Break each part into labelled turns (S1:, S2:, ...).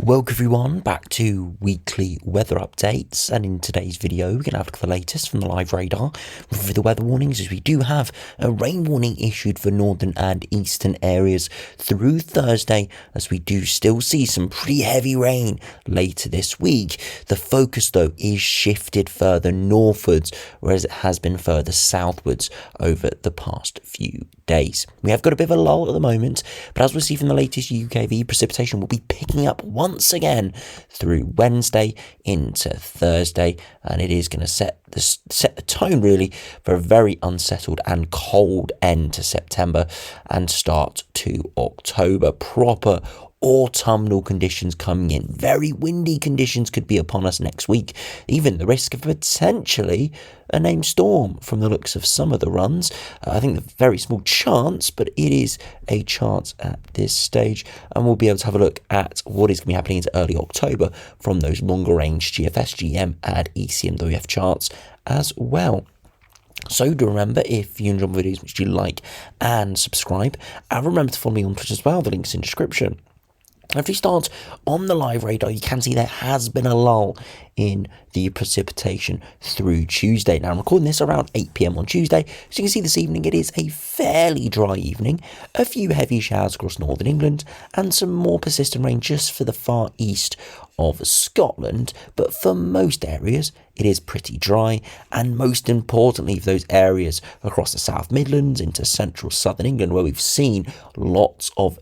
S1: Welcome everyone back to weekly weather updates, and in today's video we're going to have a look at the latest from the live radar with the weather warnings, as we do have a rain warning issued for northern and eastern areas through Thursday, as we do still see some pretty heavy rain later this week. The focus though is shifted further northwards, whereas it has been further southwards over the past few days. We have got a bit of a lull at the moment, but as we'll see from the latest UKV, precipitation will be picking up once again through Wednesday into Thursday, and it is going to set the tone really for a very unsettled and cold end to September and start to October. Proper autumnal conditions coming in. Very windy conditions could be upon us next week. Even the risk of potentially a named storm from the looks of some of the runs. I think a very small chance, but it is a chance at this stage. And we'll be able to have a look at what is going to be happening into early October from those longer range GFS, GM and ECMWF charts as well. So do remember, if you enjoy my videos, which you like and subscribe, and remember to follow me on Twitter as well. The link's in the description. If we start on the live radar, you can see there has been a lull in the precipitation through Tuesday. Now, I'm recording this around 8 p.m. on Tuesday, so you can see this evening it is a fairly dry evening. A few heavy showers across northern England and some more persistent rain just for the far east of Scotland. But for most areas, it is pretty dry, and most importantly for those areas across the South Midlands into central southern England, where we've seen lots of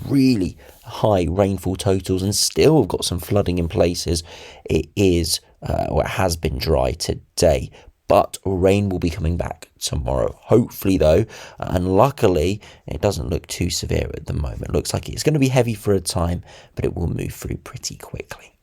S1: really high rainfall totals and still got some flooding in places. It is or it has been dry today, but rain will be coming back tomorrow, hopefully though, and luckily it doesn't look too severe at the moment. Looks like it's going to be heavy for a time, but it will move through pretty quickly.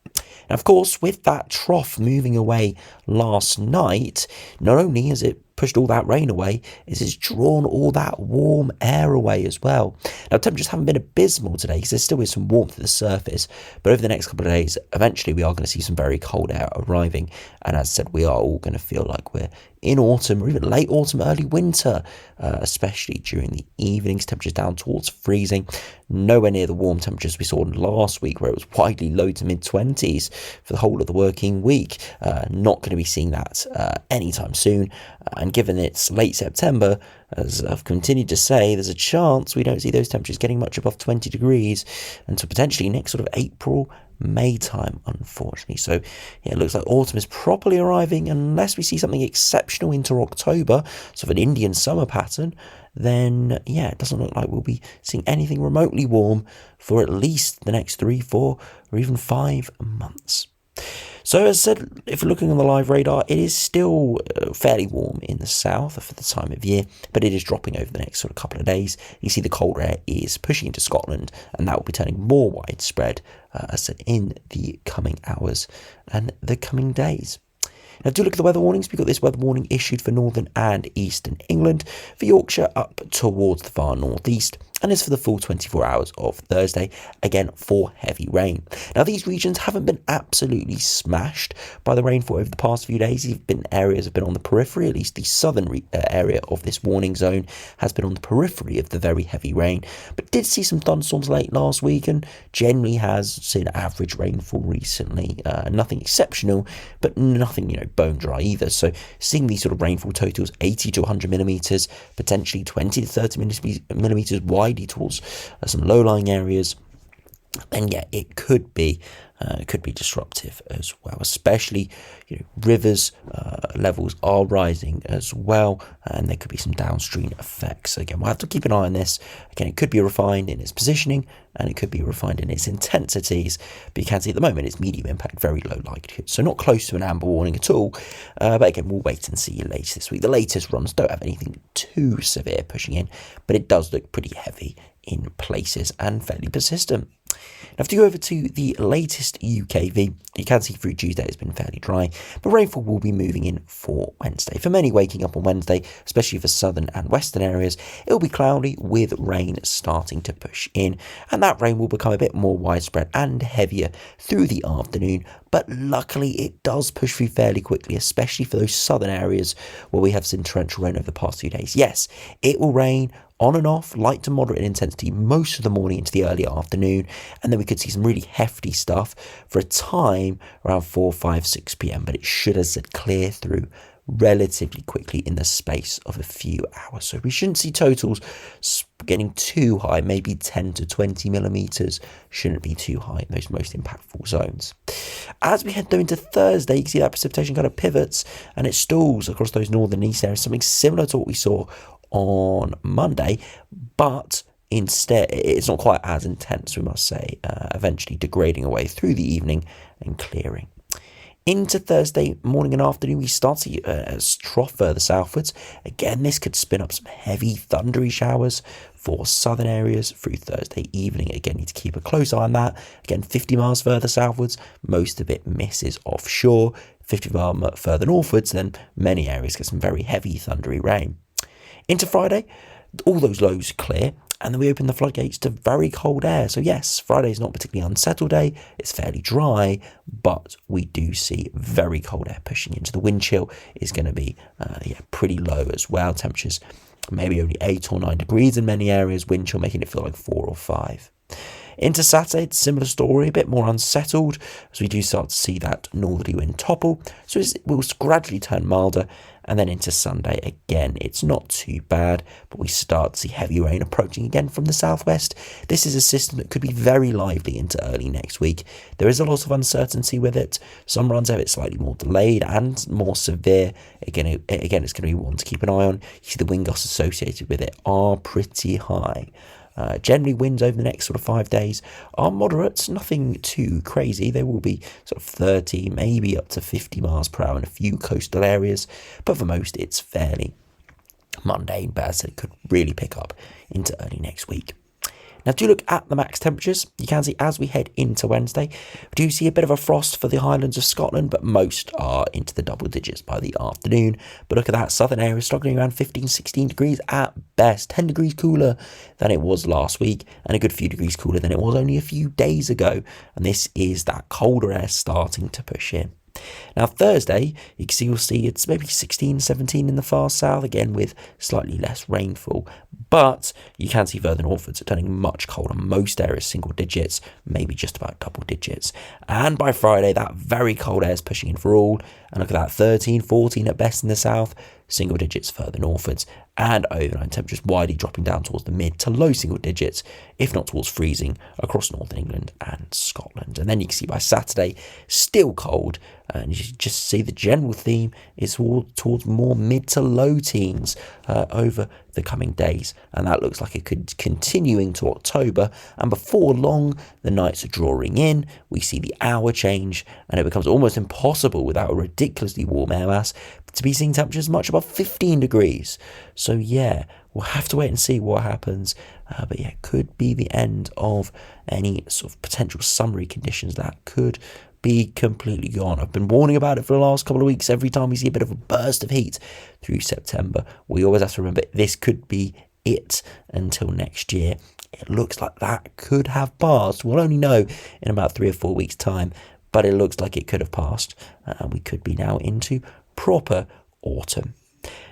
S1: Now, of course, with that trough moving away last night, not only has it pushed all that rain away, it's drawn all that warm air away as well. Now, temperatures haven't been abysmal today because there still is some warmth at the surface, but over the next couple of days, eventually we are going to see some very cold air arriving, and as I said, we are all going to feel like we're in autumn or even late autumn, early winter, especially during the evenings. Temperatures down towards freezing, nowhere near the warm temperatures we saw last week, where it was widely low to mid-20s for the whole of the working week. Not going to be seeing that anytime soon, and given it's late September, as I've continued to say, there's a chance we don't see those temperatures getting much above 20 degrees until potentially next sort of April, May time, unfortunately. So yeah, it looks like autumn is properly arriving, unless we see something exceptional into October, sort of an Indian summer pattern. Then yeah, it doesn't look like we'll be seeing anything remotely warm for at least the next 3, 4 or even 5 months. So as I said, if we're looking on the live radar, it is still fairly warm in the south for the time of year, but it is dropping over the next sort of couple of days. You see the cold air is pushing into Scotland, and that will be turning more widespread, as I said, in the coming hours and the coming days. Now, do look at the weather warnings. We've got this weather warning issued for northern and eastern England, for Yorkshire up towards the far northeast, and is for the full 24 hours of Thursday, again for heavy rain. Now, these regions haven't been absolutely smashed by the rainfall over the past few days. Areas have been on the periphery, at least the southern area of this warning zone has been on the periphery of the very heavy rain, but did see some thunderstorms late last week and generally has seen average rainfall recently. Nothing exceptional, but nothing, bone dry either. So seeing these sort of rainfall totals, 80 to 100 millimetres, potentially 20 to 30 millimetres widely towards some low-lying areas, and yeah, it could be disruptive as well, especially rivers levels are rising as well, and there could be some downstream effects. Again, we'll have to keep an eye on this. Again, it could be refined in its positioning and it could be refined in its intensities, but you can see at the moment it's medium impact, very low likelihood, so not close to an amber warning at all. But again, we'll wait and see later this week. The latest runs don't have anything too severe pushing in, but it does look pretty heavy in places and fairly persistent. Now, if you go over to the latest UKV, you can see through Tuesday it's been fairly dry, but rainfall will be moving in for Wednesday. For many waking up on Wednesday, especially for southern and western areas, it will be cloudy with rain starting to push in, and that rain will become a bit more widespread and heavier through the afternoon, but luckily it does push through fairly quickly, especially for those southern areas where we have seen torrential rain over the past few days. Yes, it will rain on and off, light to moderate in intensity most of the morning into the early afternoon. And then we could see some really hefty stuff for a time around 4, 5, 6 p.m. But it should, as I said, clear through relatively quickly in the space of a few hours. So we shouldn't see totals getting too high. Maybe 10 to 20 millimeters shouldn't be too high in those most impactful zones. As we head though into Thursday, you can see that precipitation kind of pivots and it stalls across those northern east areas, something similar to what we saw on Monday, but instead it's not quite as intense, we must say, eventually degrading away through the evening and clearing. Into Thursday morning and afternoon, we start to see a trough further southwards. Again, this could spin up some heavy thundery showers for southern areas through Thursday evening. Again, need to keep a close eye on that. Again, 50 miles further southwards, most of it misses offshore. 50 miles further northwards, then many areas get some very heavy thundery rain. Into Friday, all those lows clear. And then we open the floodgates to very cold air. So yes, Friday is not particularly unsettled day. It's fairly dry, but we do see very cold air pushing into. The wind chill is going to be pretty low as well. Temperatures maybe only 8 or 9 degrees in many areas. Wind chill making it feel like 4 or 5. Into Saturday, it's a similar story, a bit more unsettled, as we do start to see that northerly wind topple. So it will gradually turn milder. And then into Sunday, again, it's not too bad, but we start to see heavy rain approaching again from the southwest. This is a system that could be very lively into early next week. There is a lot of uncertainty with it. Some runs have it slightly more delayed and more severe. Again, it's going to be one to keep an eye on. You see the wind gusts associated with it are pretty high. Generally, winds over the next sort of 5 days are moderate, nothing too crazy. They will be sort of 30, maybe up to 50 miles per hour in a few coastal areas, but for most, it's fairly mundane. But as I said, it could really pick up into early next week. Now, do look at the max temperatures. You can see as we head into Wednesday, we do see a bit of a frost for the Highlands of Scotland, but most are into the double digits by the afternoon. But look at that, southern area struggling around 15, 16 degrees at best, 10 degrees cooler than it was last week, and a good few degrees cooler than it was only a few days ago. And this is that colder air starting to push in. Now Thursday, you'll see it's maybe 16, 17 in the far south, again with slightly less rainfall. But you can see further northwards, it's turning much colder. Most areas single digits, maybe just about double digits. And by Friday, that very cold air is pushing in for all. And look at that, 13, 14 at best in the south, single digits further northwards. And overnight temperatures widely dropping down towards the mid to low single digits, if not towards freezing, across northern England and Scotland. And then you can see by Saturday, still cold, and you just see the general theme is towards more mid to low teens over the coming days. And that looks like it could continue into October. And before long, the nights are drawing in. We see the hour change, and it becomes almost impossible without a ridiculously warm air mass to be seeing temperatures much above 15 degrees. So yeah, we'll have to wait and see what happens. But yeah, it could be the end of any sort of potential summery conditions that could be completely gone. I've been warning about it for the last couple of weeks. Every time we see a bit of a burst of heat through September, we always have to remember this could be it until next year. It looks like that could have passed. We'll only know in about 3 or 4 weeks' time, but it looks like it could have passed. And we could be now into proper autumn.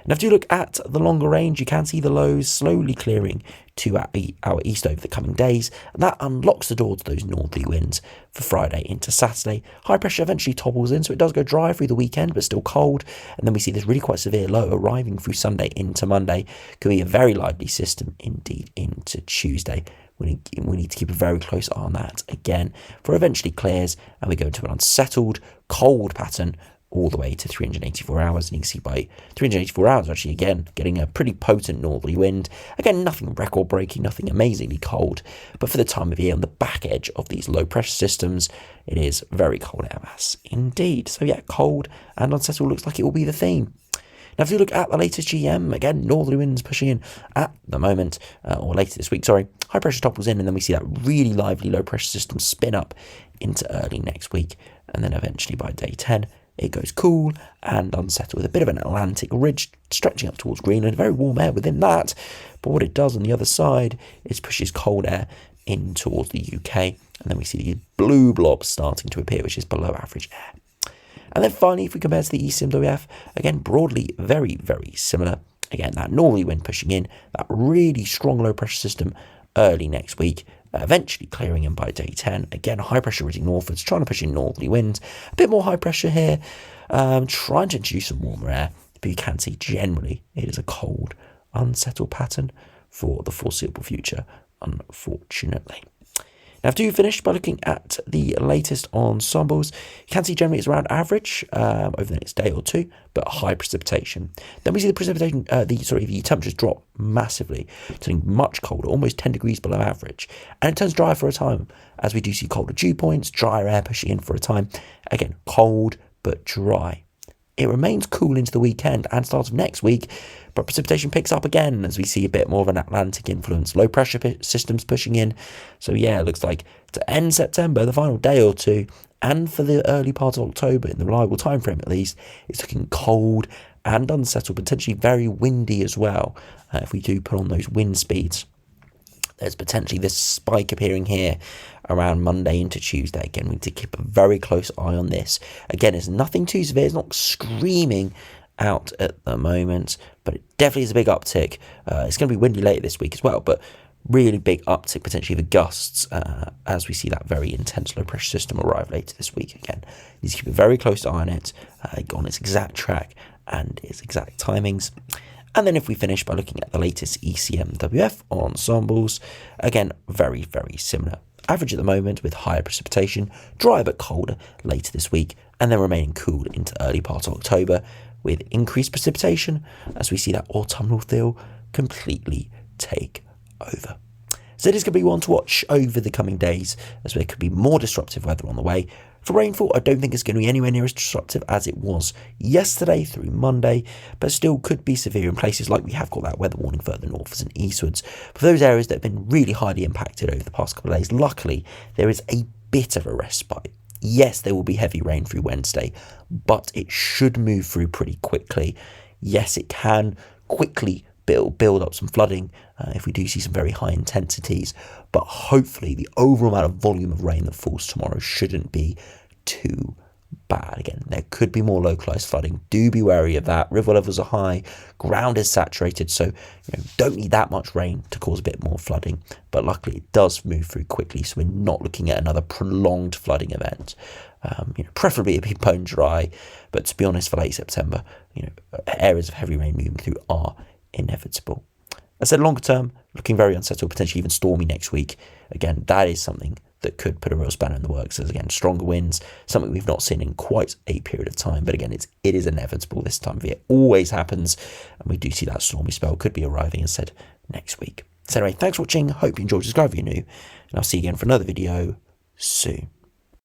S1: And if you look at the longer range, you can see the lows slowly clearing to our east over the coming days, and that unlocks the door to those northerly winds for Friday into Saturday. High pressure eventually topples in, so it does go dry through the weekend, but still cold. And then we see this really quite severe low arriving through Sunday into Monday. Could be a very lively system indeed into Tuesday. We need to keep a very close eye on that again, for eventually clears, and we go into an unsettled, cold pattern all the way to 384 hours. And you can see by 384 hours, actually, again, getting a pretty potent northerly wind. Again, nothing record-breaking, nothing amazingly cold. But for the time of year, on the back edge of these low-pressure systems, it is very cold air mass indeed. So yeah, cold and unsettled looks like it will be the theme. Now, if you look at the latest GM, again, northerly winds pushing in at the moment, or later this week, sorry. High pressure topples in, and then we see that really lively low-pressure system spin up into early next week. And then eventually by day 10, it goes cool and unsettled with a bit of an Atlantic ridge stretching up towards Greenland, very warm air within that. But what it does on the other side is pushes cold air in towards the UK. And then we see these blue blobs starting to appear, which is below average air. And then finally, if we compare to the ECMWF, again, broadly very, very similar. Again, that northerly wind pushing in, that really strong low pressure system early next week. eventually clearing in by day 10. Again, high pressure ridging northwards, trying to push in northerly winds. A bit more high pressure here, trying to introduce some warmer air. But you can see generally it is a cold, unsettled pattern for the foreseeable future, unfortunately. Now, I've finished by looking at the latest ensembles. You can see generally it's around average over the next day or two, but high precipitation. Then we see the precipitation, the temperatures drop massively, turning much colder, almost 10 degrees below average. And it turns dry for a time, as we do see colder dew points, drier air pushing in for a time. Again, cold but dry. It remains cool into the weekend and start of next week, but precipitation picks up again as we see a bit more of an Atlantic influence. Low pressure systems pushing in. So yeah, it looks like to end September, the final day or two, and for the early part of October, in the reliable time frame at least, it's looking cold and unsettled, potentially very windy as well. If we do put on those wind speeds, there's potentially this spike appearing here around Monday into Tuesday. Again, we need to keep a very close eye on this. Again, it's nothing too severe. It's not screaming out at the moment, but it definitely is a big uptick. It's going to be windy later this week as well, but really big uptick potentially for gusts as we see that very intense low pressure system arrive later this week. Again, need to keep a very close eye on it, on its exact track and its exact timings. And then if we finish by looking at the latest ECMWF ensembles, again, very, very similar. Average at the moment with higher precipitation, drier but colder later this week, and then remaining cool into early part of October with increased precipitation as we see that autumnal feel completely take over. So it is going to be one to watch over the coming days as there could be more disruptive weather on the way. For rainfall, I don't think it's going to be anywhere near as disruptive as it was yesterday through Monday, but still could be severe in places like we have got that weather warning further northwards and eastwards. For those areas that have been really highly impacted over the past couple of days, luckily there is a bit of a respite. Yes, there will be heavy rain through Wednesday, but it should move through pretty quickly. Yes, it can quickly build up some flooding if we do see some very high intensities, but hopefully the overall amount of volume of rain that falls tomorrow shouldn't be too bad. Again, there could be more localized flooding. Do be wary of that. River levels are high, ground is saturated, so don't need that much rain to cause a bit more flooding, but luckily it does move through quickly, so we're not looking at another prolonged flooding event. Preferably it'd be bone dry, but to be honest, for late September, areas of heavy rain moving through are inevitable. As I said, longer term, looking very unsettled, potentially even stormy next week. Again, that is something that could put a real spanner in the works. As again, stronger winds, something we've not seen in quite a period of time. But again, it is inevitable this time of year. Always happens, and we do see that stormy spell could be arriving, as said, next week. So anyway, thanks for watching. Hope you enjoyed. Subscribe if you're new, and I'll see you again for another video soon.